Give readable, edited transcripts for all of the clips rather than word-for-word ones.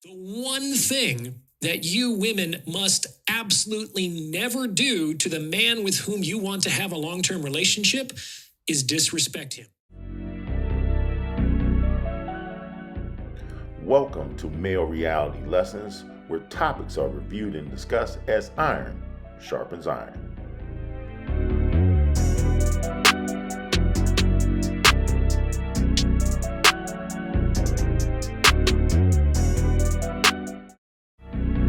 The one thing that you women must absolutely never do to the man with whom you want to have a long-term relationship is disrespect him. Welcome to Male Reality Lessons, where topics are reviewed and discussed as iron sharpens iron.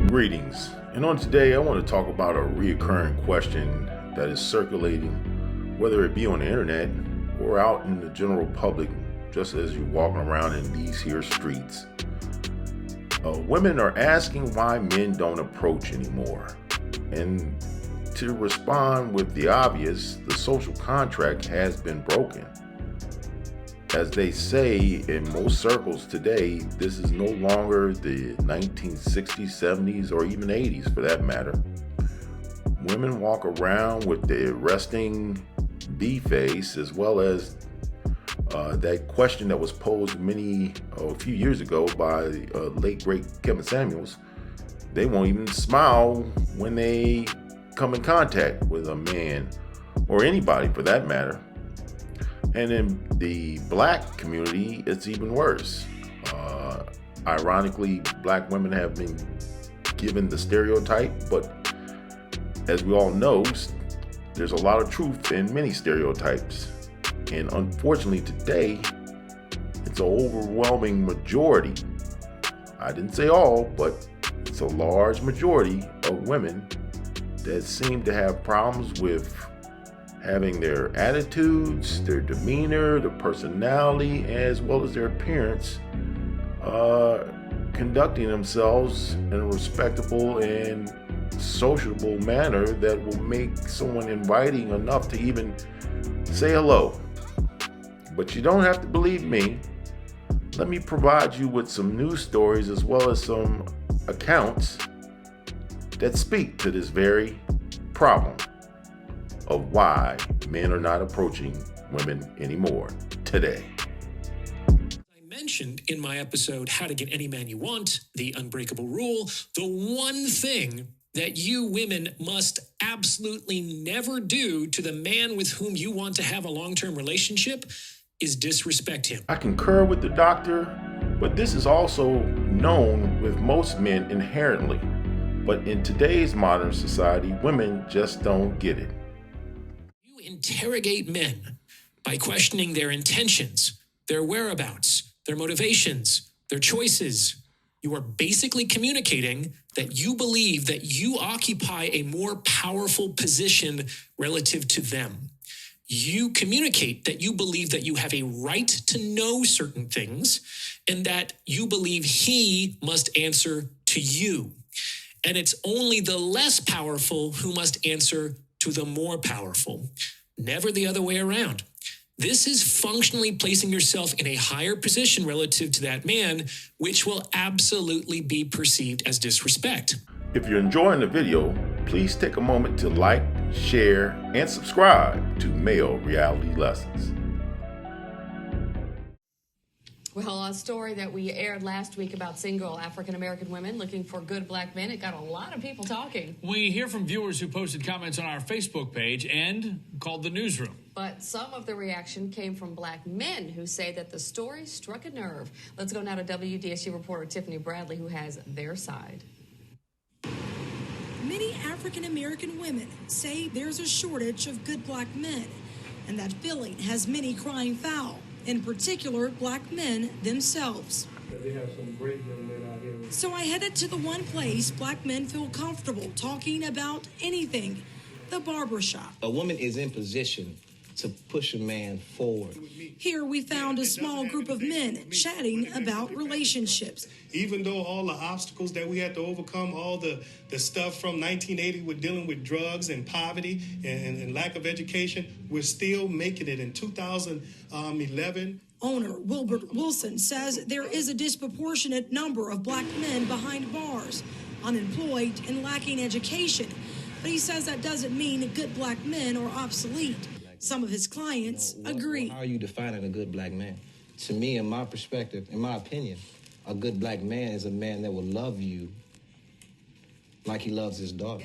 Greetings, and on today I want to talk about a reoccurring question that is circulating, whether it be on the internet or out in the general public, just as you're walking around in these here streets. Women are asking why men don't approach anymore. And to respond with the obvious, the social contract has been broken. As they say in most circles today, this is no longer the 1960s, 70s, or even 80s for that matter. Women walk around with their resting bee face, as well as that question that was posed a few years ago by late great Kevin Samuels. They won't even smile when they come in contact with a man or anybody for that matter. And in the black community, it's even worse. Ironically, black women have been given the stereotype, but as we all know, there's a lot of truth in many stereotypes. And unfortunately today, it's an overwhelming majority. I didn't say all, but it's a large majority of women that seem to have problems with having their attitudes, their demeanor, their personality, as well as their appearance, conducting themselves in a respectable and sociable manner that will make someone inviting enough to even say hello. But you don't have to believe me. Let me provide you with some news stories as well as some accounts that speak to this very problem of why men are not approaching women anymore today. I mentioned in my episode, How to Get Any Man You Want, The Unbreakable Rule, the one thing that you women must absolutely never do to the man with whom you want to have a long-term relationship is disrespect him. I concur with the doctor, but this is also known with most men inherently. But in today's modern society, women just don't get it. You interrogate men by questioning their intentions, their whereabouts, their motivations, their choices. You are basically communicating that you believe that you occupy a more powerful position relative to them. You communicate that you believe that you have a right to know certain things and that you believe he must answer to you. And it's only the less powerful who must answer to the more powerful, never the other way around. This is functionally placing yourself in a higher position relative to that man, which will absolutely be perceived as disrespect. If you're enjoying the video, please take a moment to like, share, and subscribe to Male Reality Lessons. Well, a story that we aired last week about single African-American women looking for good black men. It got a lot of people talking. We hear from viewers who posted comments on our Facebook page and called the newsroom. But some of the reaction came from black men who say that the story struck a nerve. Let's go now to WDSU reporter Tiffany Bradley, who has their side. Many African-American women say there's a shortage of good black men, and that feeling has many crying foul, in particular black men themselves. They have some great young men out here. So I headed to the one place black men feel comfortable talking about anything, the barbershop. A woman is in position to push a man forward. Here we found a small group of men chatting about relationships. Even though all the obstacles that we had to overcome, all the stuff from 1980 with dealing with drugs and poverty and lack of education, we're still making it in 2011. Owner Wilbert Wilson says there is a disproportionate number of black men behind bars, unemployed and lacking education. But he says that doesn't mean good black men are obsolete. Some of his clients agree. How are you defining a good black man? To me, in my perspective, in my opinion, A good black man is a man that will love you like he loves his daughter.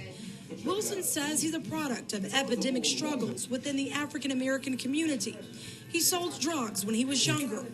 Wilson says he's a product of epidemic struggles within the African American community. He sold drugs when he was younger.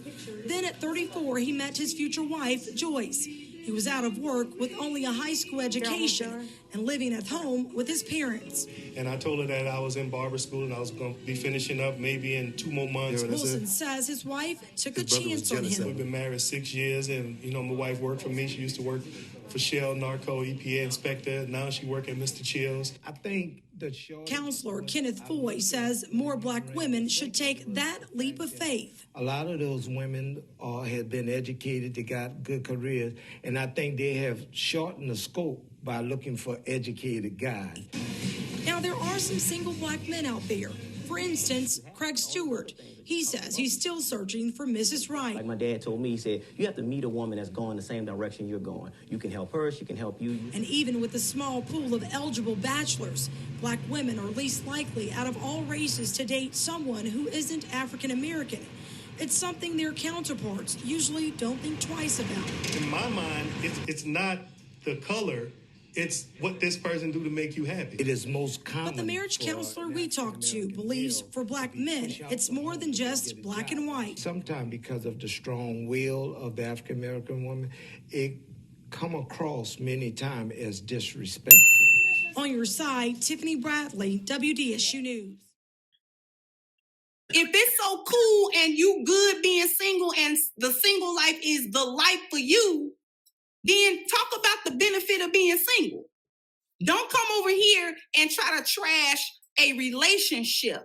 Then at 34, he met his future wife, Joyce. He was out of work with only a high school education and living at home with his parents. And I told her that I was in barber school and I was going to be finishing up maybe in 2 more months. Wilson says his wife took a chance on We've him. been married 6 years, and my wife worked for me. She used to work for Shell Narco EPA inspector. Now she works at Mr. Chills. I think the Counselor Kenneth Foy says more black women should take that leap of faith. a lot of those women have been educated, they got good careers, and I think they have shortened the scope by looking for educated guys. Now, there are some single black men out there. For instance, Craig Stewart. He says he's still searching for Mrs. Right. Like my dad told me, he said, you have to meet a woman that's going the same direction you're going. You can help her, she can help you. And even with a small pool of eligible bachelors, black women are least likely out of all races to date someone who isn't African American. It's something their counterparts usually don't think twice about. In my mind, it's not the color, it's what this person do to make you happy. It is most common. But the marriage counselor we talked to believes for black men, it's more than just black and white. Sometimes because of the strong will of the African American woman, it come across many times as disrespectful. On your side, Tiffany Bradley, WDSU News. If it's so cool and you good being single and the single life is the life for you, then talk about the benefit of being single. Don't come over here and try to trash a relationship.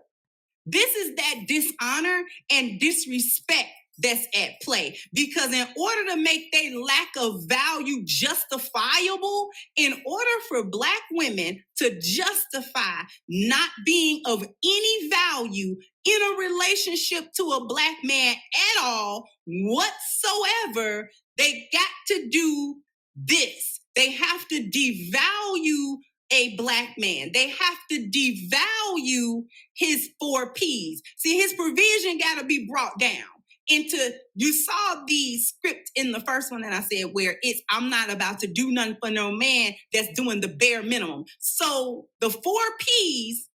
This is that dishonor and disrespect that's at play. Because in order to make their lack of value justifiable, in order for black women to justify not being of any value in a relationship to a black man at all whatsoever, they got to do this. They have to devalue a black man. They have to devalue his 4 Ps. See, his provision got to be brought down into, you saw the script in the first one that I said where it's, I'm not about to do nothing for no man that's doing the bare minimum. So the 4 Ps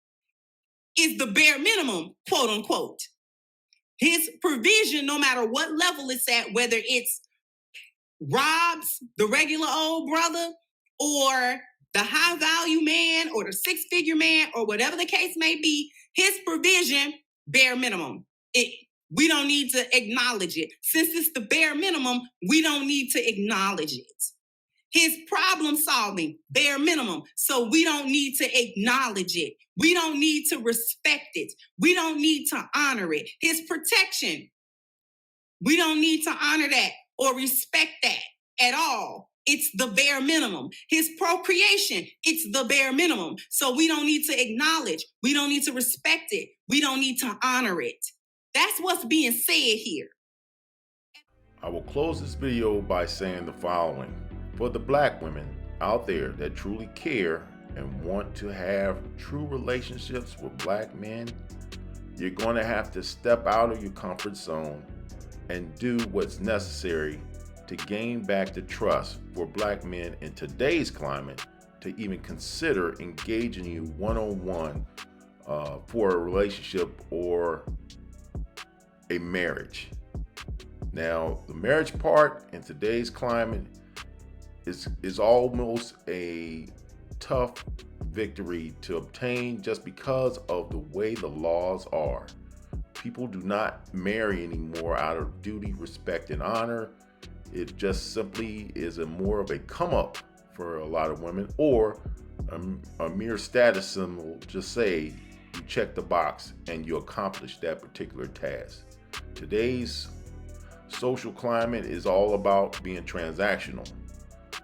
is the bare minimum, quote unquote. His provision, no matter what level it's at, whether it's Rob's, the regular old brother, or the high value man, or the 6-figure man, or whatever the case may be, his provision, bare minimum. We don't need to acknowledge it. Since it's the bare minimum, we don't need to acknowledge it. His problem solving, bare minimum. So we don't need to acknowledge it. We don't need to respect it. We don't need to honor it. His protection, we don't need to honor that or respect that at all. It's the bare minimum. His procreation, it's the bare minimum. So we don't need to acknowledge. We don't need to respect it. We don't need to honor it. That's what's being said here. I will close this video by saying the following. For the black women out there that truly care and want to have true relationships with black men, you're going to have to step out of your comfort zone and do what's necessary to gain back the trust for black men in today's climate to even consider engaging you one-on-one for a relationship or a marriage. Now, the marriage part in today's climate is almost a tough victory to obtain just because of the way the laws are. People do not marry anymore out of duty, respect, and honor. It just simply is more of a come up for a lot of women, or a mere status symbol. Just say you check the box and you accomplish that particular task. Today's social climate is all about being transactional.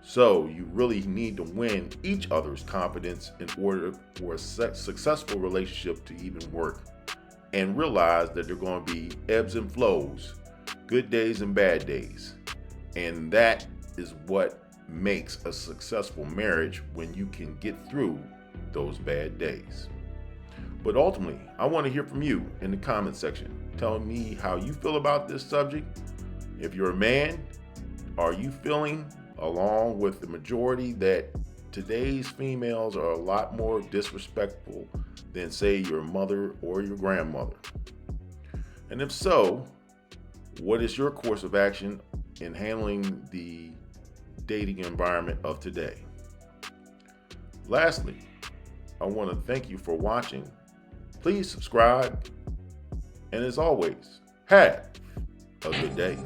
So you really need to win each other's confidence in order for a successful relationship to even work, and realize that there are going to be ebbs and flows, good days and bad days. And that is what makes a successful marriage, when you can get through those bad days. But ultimately, I want to hear from you in the comment section. Tell me how you feel about this subject. If you're a man, Are you feeling, along with the majority, that today's females are a lot more disrespectful than, say, your mother or your grandmother? And if so, what is your course of action in handling the dating environment of today? Lastly, I want to thank you for watching. Please subscribe. And as always, have a good day.